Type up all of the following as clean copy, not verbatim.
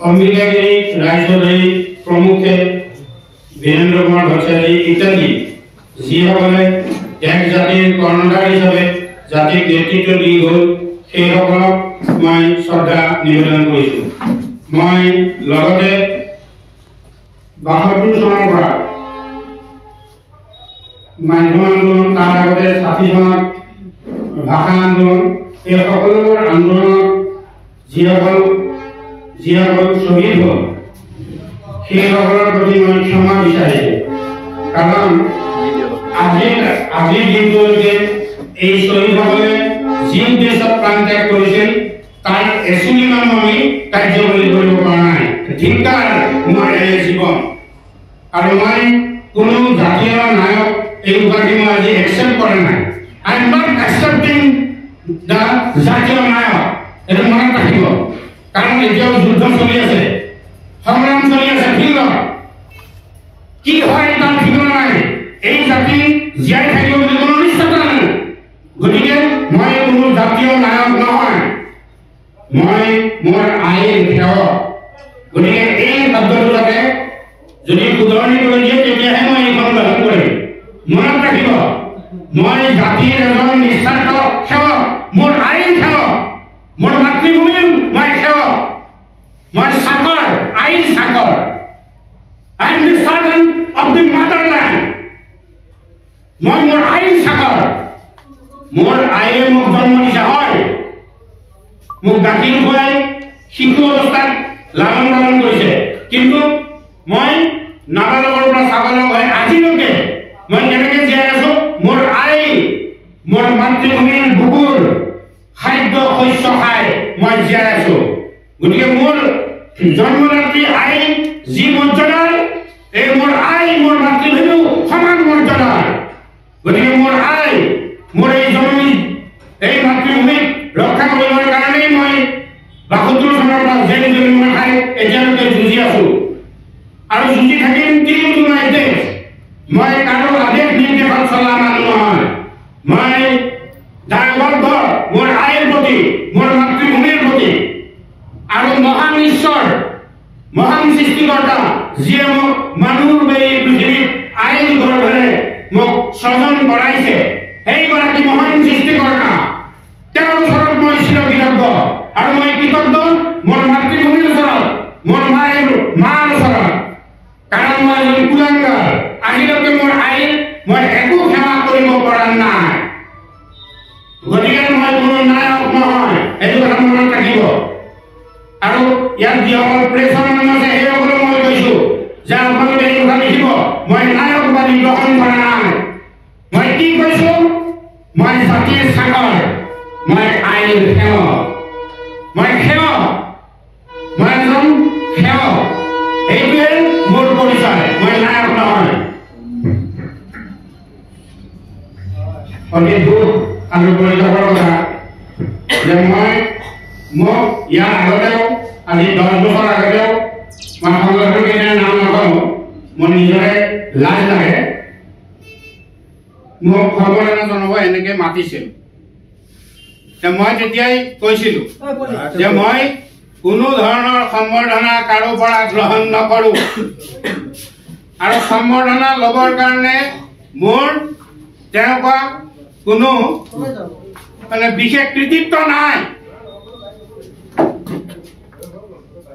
অম্বিকাগিৰি ৰায়চৌধুৰী প্ৰমুখে বীৰেন্দ্ৰ কুমাৰ ভট্টাচাৰ্য ইত্যাদি যিসকলে এক জাতিৰ কৰ্ণধাৰ হিচাপে জাতিক নেতৃত্ব দি গ'ল সেইসকলক মই শ্ৰদ্ধা নিবেদন কৰিছোঁ। মই লগতে ৭২ চনৰ পৰা মাধ্যম আন্দোলন তাৰ আগতে ৬০ চনত ভাষা আন্দোলন এই সকলোবোৰ আন্দোলনত যিসকল শ্বহীদ হ'ল সেইসকলৰ প্ৰতি মই ক্ষমা বিচাৰিছোঁ। কাৰণ আজিৰ দিনটোলৈকে এই শ্বহীদসকলে যি উদ্দেশ্যত প্ৰাণ ত্যাগ কৰিছিল তাৰ এচুলিমান আমি কাৰ্যকৰী কৰিব পৰা নাই। ধিক্কাৰ মোৰ এই জীৱন। আৰু মই কোনো জাতীয় নায়ক এই উপাধি মই আজি একচেপ্ট কৰা নাই। আই এম নট একচেপ্টিং দ্য জাতীয় নায়ক। এইটো মনত ৰাখিব। কাৰণ এতিয়াও যুদ্ধ চলি আছে, সংগ্ৰাম চলি আছে ফিল্ডত। কি হয় তাৰ ঠিকনা নাই। এই জাতি জীয়াই থাকিব বুলি কোনো নিশ্চয়তা নাই। গতিকে মই কোনো জাতীয় নায়ক নহয়, মই মোৰ আইৰ সেৱক। গতিকে এই শব্দটো যাতে যদি শুধৰণি কৰি দিয়ে তেতিয়াহে মই এইখন গ্ৰহণ কৰিম। মনত ৰাখিব, মই জাতিৰ এজন নিস্বাৰ্থ সেৱক, মোৰ আইৰ সেৱক, মোৰ মাতৃভূমিৰ মই সেৱক, মই চাকৰ, আইৰ চাকৰ। I am the servant of the motherland. মই মোৰ আইৰ চাকৰ। মোৰ আইয়ে মোক জন্ম দিছে হয়, মোক গাখীৰ খুৱাই শিশু অৱস্থাত লালন পালন কৰিছে। কিন্তু মই নাবালকৰ পৰা চাবালক হৈ আজিলৈকে মই কেনেকৈ জীয়াই আছো? মোৰ আই, মোৰ মাতৃভূমিৰ বুকুৰ খাদ্য শস্য খাই মই জীয়াই আছো। গতিকে মোৰ জন্মদাত্ৰী আই যি মৰ্যাদাৰ, এই মোৰ আই মোৰ মাতৃভূমিও সমান মৰ্যাদাৰ। গতিকে মোৰ আই, মোৰ এই জন্ম এই মাতৃভূমিক ৰক্ষা কৰিবৰ কাৰণেই মই ৭২ চনৰ পৰা জেল জৰিমনা খাই এতিয়ালৈকে যুঁজি আছো আৰু যুঁজি থাকিম কিন্তু নাই দেশ। মই কাৰো আদেশ নিৰ্দেশত চলা মানুহ নহয়। মই দায়বদ্ধ মোৰ আইৰ প্ৰতি, মোৰ মাতৃভূমিৰ প্ৰতি। আৰু মহান ঈশ্বৰ, মহান সৃষ্টিকৰ্তা যিয়ে মোক মানুহৰ এই পৃথিৱীত আইন গৰ্ভেৰে মোক স্বজন কৰাইছে, সেইগৰাকী মহান সৃষ্টিকৰ্তা তেওঁৰ ওচৰত মই চিৰকৃতজ্ঞ। আৰু মই কৃতজ্ঞ মোৰ মাতৃভূমিৰ ওচৰত, মোৰ মাৰ ওচৰত। কাৰণ মই এজন কুলাংগাৰ। আজিলৈকে মোৰ আইৰ মই একো সেৱা কৰিব পৰা নাই। গতিকে মই কোনো নায়ক নহয়, এইটো কথা মনত ৰাখিব। আৰু ইয়াত যিসকল প্ৰেছৰ মানুহ আছে সেইসকলক মই কৈছো যে আপোনালোকে এই কথা লিখিব, মই নায়ক উপাধি গ্ৰহণ কৰা নাই। মই কি কৈছো? মই জাতিৰ চাকৰ, মই আইৰ সেৱক, মই সেৱক, মই এজন সেৱক। এইটোৱে মোৰ পৰিচয়, মই নায়ক নহয়। অতি দুখ আৰু পৰিতাপৰ কথা যে মোক ইয়াৰ আগতেও আজি 10 বছৰ আগতেও মই সংগঠনৰ কেইটাৰ নাম নকওঁ, মোৰ নিজৰে লাজ লাগে। মোক সম্বৰ্ধনা জনাব এনেকে মাতিছিল। মই তেতিয়াই কৈছিলো যে মই কোনো ধৰণৰ সম্বৰ্ধনা কাৰো পৰা গ্ৰহণ নকৰো আৰু সম্বৰ্ধনা ল'বৰ কাৰণে মোৰ তেনেকুৱা কোনো বিশেষ কৃতিত্ব নাই।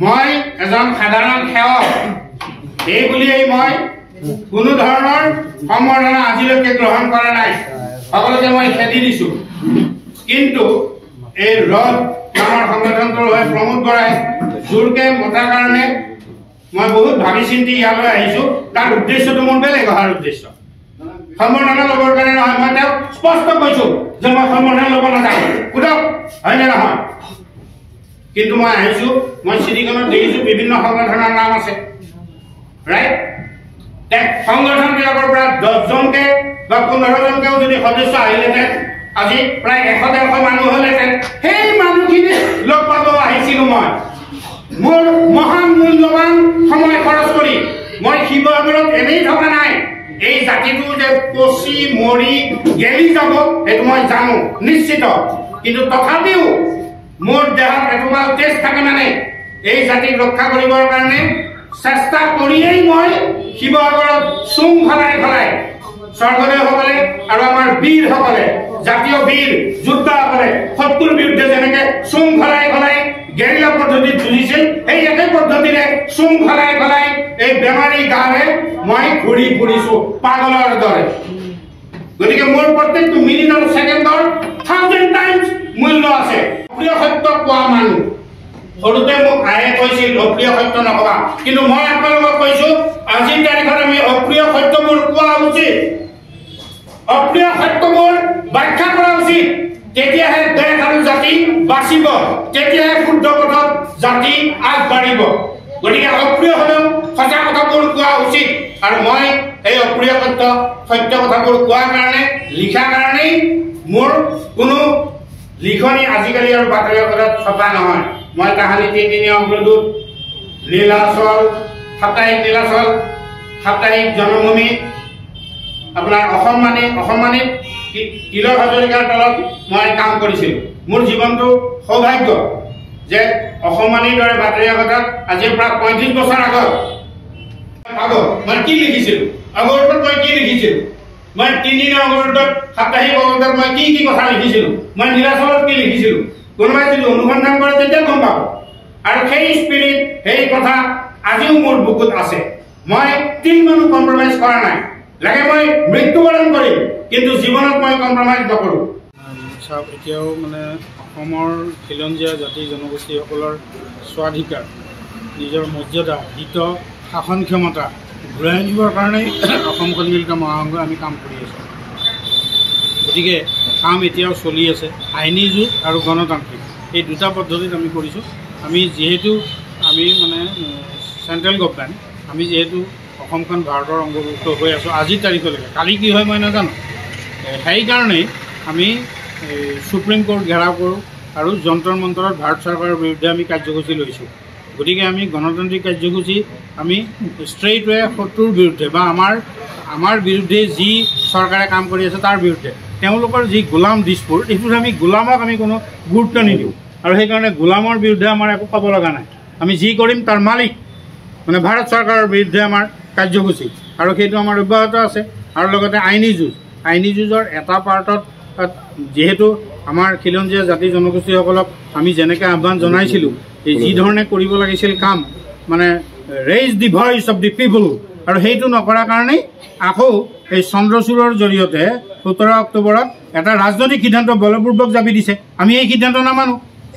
মই এজন সাধাৰণ সেৱক। এই বুলিয়েই মই কোনো ধৰণৰ সম্বৰ্ধনা আজিলৈকে গ্ৰহণ কৰা নাই। সকলোকে মই খেদি দিছো। কিন্তু এই ৰদ নামৰ সংগঠনটোৰ হৈ প্ৰমোদ বৰাই জোৰকে মতাৰ কাৰণে মই বহুত ভাবি চিন্তি ইয়ালৈ আহিছো। তাৰ উদ্দেশ্যটো মোৰ বেলেগ অহাৰ উদ্দেশ্য। সম্বৰ্ধনা ল'বৰ কাৰণে নহয়। মই তেওঁক স্পষ্ট কৈছো যে মই সম্বৰ্ধনা ল'ব নাযাওঁ। সোধক হয়নে নহয়? কিন্তু মই আহিছো, মই চিঠিখনত দেখিছো বিভিন্ন সংগঠনৰ নাম আছে, ৰাইট? সংগঠনবিলাকৰ পৰা 10জনকে বা 15জনকেও যদি সদস্য আহিলেহেঁতেন, আজি প্ৰায় 100-150 মানুহ হ'লেহেঁতেন। সেই মানুহখিনি লগ পাব আহিছিলো মই। মোৰ মহান মূল্যৱান সময় খৰচ কৰি মই শিৱসাগৰত এনেই থকা নাই। এই জাতিটো যে পচি মৰি গেলি যাব সেইটো মই জানো নিশ্চিত। কিন্তু তথাপিও মোৰ দেহত এটুকুৰা তেজ থাকে মানে এই জাতিক ৰক্ষা কৰিবৰ কাৰণে চেষ্টা কৰিয়েই মই শিৱসাগৰত চুং ফলাই ফলাই স্বৰ্গদেউসকলে আৰু আমাৰ বীৰসকলে জাতীয় বীৰ যোদ্ধাসকলে শত্ৰুৰ বিৰুদ্ধে যেনেকে চুং ফলাই ফলাই গেৰিলা পদ্ধতিত যুঁজিছিল সেই একে পদ্ধতিৰে চুং ফলাই ফলাই এই বেমাৰী গাঁৱে মই ঘূৰি ফুৰিছো পাগলৰ দৰে গতিকে মোৰ প্ৰত্যেকটো মিনিট আৰু ছেকেণ্ডৰ 1000 টাইমছ মূল্য আছে অপ্ৰিয় সত্য কোৱা মানুহ সৰুতে মোক আয়ে কৈছিল অপ্ৰিয় সত্য নকবা কিন্তু মই আপোনালোকক কৈছো আজিৰ তাৰিখত আমি অপ্ৰিয় সত্যবোৰ কোৱা উচিত অপ্ৰিয় সত্যবোৰ ব্যাখ্যা কৰা উচিত তেতিয়াহে দেশ আৰু জাতি বাচিব তেতিয়াহে শুদ্ধ পথত জাতি আগবাঢ়িব গতিকে অপ্ৰিয় হলেও সঁচা কথাবোৰ কোৱা উচিত আৰু মই এই অপ্ৰিয় সত্য কথাবোৰ কোৱাৰ কাৰণে লিখাৰ কাৰণেই মোৰ কোনো লিখনি আজিকালি আৰু বাতৰি কাকতত ছপা নহয় মই কাহানী তিনিদিনীয়া অগ্ৰদূত নীলাচল সাপ্তাহিক জনমভূমি আপোনাৰ অসমবাণী তিলক হাজৰিকাৰ তলত মই কাম কৰিছিলোঁ মোৰ জীৱনটো সৌভাগ্য যে অসমবাণীৰ দৰে বাতৰি কাকতত আজিৰ প্ৰায় 35 বছৰ আগত পাব মই কি লিখিছিলোঁ অগ্ৰদূতত মই কি লিখিছিলোঁ মই তিনিদিনীয়া অগ্ৰদূতত সাপ্তাহিক অগ্ৰদূতত মই কি কথা লিখিছিলোঁ মই নীলাচলত কি লিখিছিলোঁ কোনোবাই যদি অনুসন্ধান কৰে তেতিয়া গম পাব আৰু সেই স্পিৰিট সেই কথা আজিও মোৰ বুকুত আছে মই তিনিমানো কম্প্ৰমাইজ কৰা নাই লাগে মই মৃত্যুবৰণ কৰিম কিন্তু জীৱনত মই কম্প্ৰমাইজ নকৰোঁ চাওক এতিয়াও মানে অসমৰ খিলঞ্জীয়া জাতি জনগোষ্ঠীসকলৰ স্বাধিকাৰ নিজৰ মৰ্যাদা হিত শাসন ক্ষমতা ঘূৰাই আনিবৰ কাৰণেই অসম কণ মিলিত মহাসংঘই আমি কাম কৰি আছোঁ গতিকে কাম এতিয়াও চলি আছে আইনী যুঁজ আৰু গণতান্ত্ৰিক এই দুটা পদ্ধতিত আমি কৰিছোঁ আমি যিহেতু আমি মানে চেণ্ট্ৰেল গভৰ্ণমেণ্ট আমি যিহেতু অসমখন ভাৰতৰ অংগভুক্ত হৈ আছোঁ আজিৰ তাৰিখলৈকে কালি কি হয় মই নাজানো সেইকাৰণেই আমি সুপ্ৰিম কোৰ্ট ঘেৰাও কৰোঁ আৰু যন্তৰ মন্তৰত ভাৰত চৰকাৰৰ বিৰুদ্ধে আমি কাৰ্যসূচী লৈছোঁ গতিকে আমি গণতান্ত্ৰিক কাৰ্যসূচী আমি ষ্ট্ৰেইট ৱে শত্ৰুৰ বিৰুদ্ধে বা আমাৰ বিৰুদ্ধে যি চৰকাৰে কাম কৰি আছে তাৰ বিৰুদ্ধে তেওঁলোকৰ যি গোলাম দিছপুৰ এইটোত আমি গোলামক আমি কোনো গুৰুত্ব নিদিওঁ আৰু সেইকাৰণে গোলামৰ বিৰুদ্ধে আমাৰ একো ক'ব লগা নাই আমি যি কৰিম তাৰ মালিক মানে ভাৰত চৰকাৰৰ বিৰুদ্ধে আমাৰ কাৰ্যসূচী আৰু সেইটো আমাৰ অব্যাহত আছে আৰু লগতে আইনী যুঁজৰ এটা পাৰ্টত যেহেতু আমাৰ খিলঞ্জীয়া জাতি জনগোষ্ঠীসকলক আমি যেনেকৈ আহ্বান জনাইছিলোঁ এই যি ধৰণে কৰিব লাগিছিল কাম মানে raise the voice of the people আৰু সেইটো নকৰাৰ কাৰণেই আকৌ এই চন্দ্ৰচূড়ৰ জৰিয়তে 17 অক্টোবৰত এটা ৰাজনৈতিক সিদ্ধান্ত বলপূৰ্বক জাপি দিছে আমি এই সিদ্ধান্ত নামানো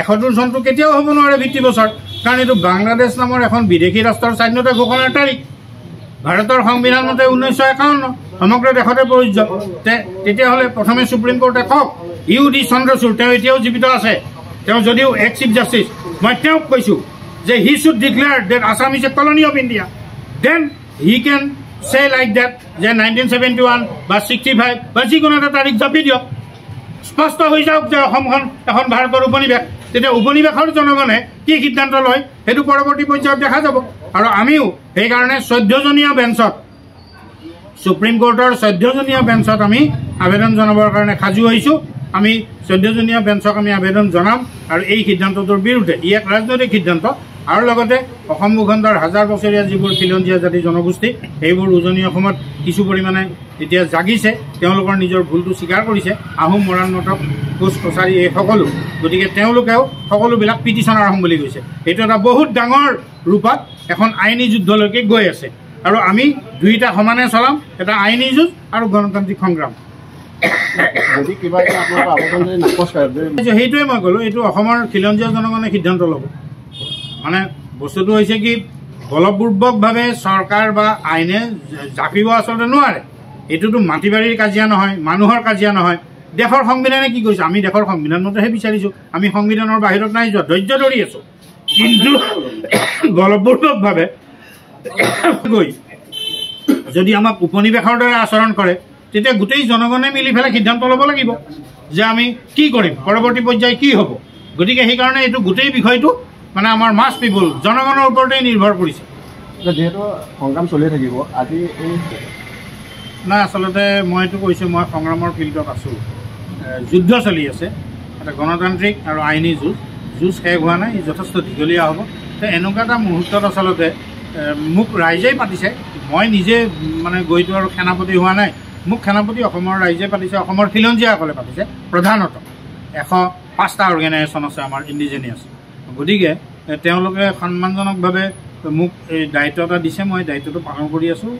71 চনটো কেতিয়াও হ'ব নোৱাৰে ভিত্তি বছৰ কাৰণ এইটো বাংলাদেশ নামৰ এখন বিদেশী ৰাষ্ট্ৰৰ স্বাধীনতা ঘোষণাৰ তাৰিখ ভাৰতৰ সংবিধান মতে 1951 সমগ্ৰ দেশতে প্ৰযোজ্য তেতিয়াহ'লে প্ৰথমে সুপ্ৰিম কোৰ্টে কওক ইউ ডি চন্দ্ৰচূড় তেওঁ এতিয়াও জীৱিত আছে তেওঁ যদিও এক্স চিফ জাষ্টিছ মই তেওঁক কৈছোঁ যে he should declare that Assam is a colony of India then he can say like date যে 1971 বা 65 বা যিকোনো এটা তাৰিখ জাপি দিয়ক স্পষ্ট হৈ যাওক যে অসমখন এখন ভাৰতৰ উপনিৱেশ তেতিয়া উপনিৱেশৰ জনগণে কি সিদ্ধান্ত লয় সেইটো পৰৱৰ্তী পৰ্যায়ত দেখা যাব আৰু আমিও সেইকাৰণে 14জনীয়া বেঞ্চত সুপ্ৰিম কোৰ্টৰ 14জনীয়া বেঞ্চত আমি আবেদন জনাবৰ কাৰণে সাজু হৈছোঁ আমি 14জনীয়া বেঞ্চক আমি আবেদন জনাম আৰু এই সিদ্ধান্তটোৰ বিৰুদ্ধে ই এক ৰাজনৈতিক সিদ্ধান্ত আৰু লগতে অসম ভূখণ্ডৰ হাজাৰ বছৰীয়া যিবোৰ খিলঞ্জীয়া জাতি জনগোষ্ঠী সেইবোৰ উজনি অসমত কিছু পৰিমাণে এতিয়া জাগিছে তেওঁলোকৰ নিজৰ ভুলটো স্বীকাৰ কৰিছে আহোম মৰাণ নাটক কোচ কছাৰী এই সকলো গতিকে তেওঁলোকেও সকলোবিলাক পিটিশ্যন আৰম্ভ বুলি কৈছে এইটো এটা বহুত ডাঙৰ ৰূপত এখন আইনী যুদ্ধলৈকে গৈ আছে আৰু আমি দুইটা সমানে চলাম এটা আইনী যুঁজ আৰু গণতান্ত্ৰিক সংগ্ৰাম যদি কিবা আপোনালোকৰ আবেদন যদি নাকচ কৰে সেইটোৱে মই ক'লোঁ এইটো অসমৰ খিলঞ্জীয়া জনগণে সিদ্ধান্ত ল'ব মানে বস্তুটো হৈছে কি বলপূৰ্বকভাৱে চৰকাৰ বা আইনে জাপিব আচলতে নোৱাৰে এইটোতো মাটি বাৰীৰ কাজিয়া নহয় মানুহৰ কাজিয়া নহয় দেশৰ সংবিধানে কি কৈছে আমি দেশৰ সংবিধান মতেহে বিচাৰিছোঁ আমি সংবিধানৰ বাহিৰত নাই যোৱা ধৈৰ্য ধৰি আছোঁ কিন্তু বলপূৰ্বকভাৱে গৈ যদি আমাক উপনিৱেশৰ দৰে আচৰণ কৰে তেতিয়া গোটেই জনগণে মিলি পেলাই সিদ্ধান্ত ল'ব লাগিব যে আমি কি কৰিম পৰৱৰ্তী পৰ্যায় কি হ'ব গতিকে সেইকাৰণে এইটো গোটেই বিষয়টো মানে আমাৰ মাছ পিপুল জনগণৰ ওপৰতেই নিৰ্ভৰ কৰিছে যিহেতু সংগ্ৰাম চলি থাকিব আজি এই নাই আচলতে মইতো কৈছোঁ মই সংগ্ৰামৰ ফিল্ডত আছোঁ যুদ্ধ চলি আছে এটা গণতান্ত্ৰিক আৰু আইনী যুঁজ শেষ হোৱা নাই যথেষ্ট দীঘলীয়া হ'ব তো এনেকুৱা এটা মুহূৰ্তত আচলতে মোক ৰাইজেই পাতিছে, মই নিজে মানে গৈতো আৰু সেনাপতি হোৱা নাই, মোক সেনাপতি অসমৰ ৰাইজে পাতিছে, অসমৰ খিলঞ্জীয়াসকলে পাতিছে। প্ৰধানত 105টা অৰ্গেনাইজেশ্যন আছে আমাৰ ইণ্ডিজিনিয়াছ। গতিকে তেওঁলোকে সন্মানজনকভাৱে মোক এই দায়িত্ব এটা দিছে, মই দায়িত্বটো পালন কৰি আছোঁ।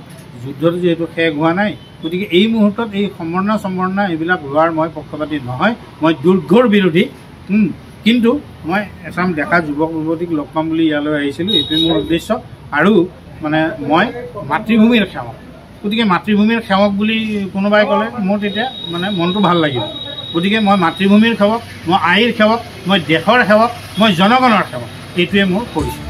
যুদ্ধটো যিহেতু শেষ হোৱা নাই, গতিকে এই মুহূৰ্তত এই সম্বৰ্ণা এইবিলাক লোৱাৰ মই পক্ষপাতি নহয়, মই দুৰ্ঘৰ বিৰোধী। কিন্তু মই এচাম ডেকা যুৱক যুৱতীক লগ পাম বুলি ইয়ালৈ আহিছিলোঁ, এইটোৱে মোৰ উদ্দেশ্য। আৰু মানে মই মাতৃভূমিৰ সেৱক, গতিকে মাতৃভূমিৰ সেৱক বুলি কোনোবাই ক'লে মোৰ তেতিয়া মানে মনটো ভাল লাগিব। গতিকে মই মাতৃভূমিৰ সেৱক, মই আইৰ সেৱক, মই দেশৰ সেৱক, মই জনগণৰ সেৱক, এইটোৱে মোৰ পৰিচয়।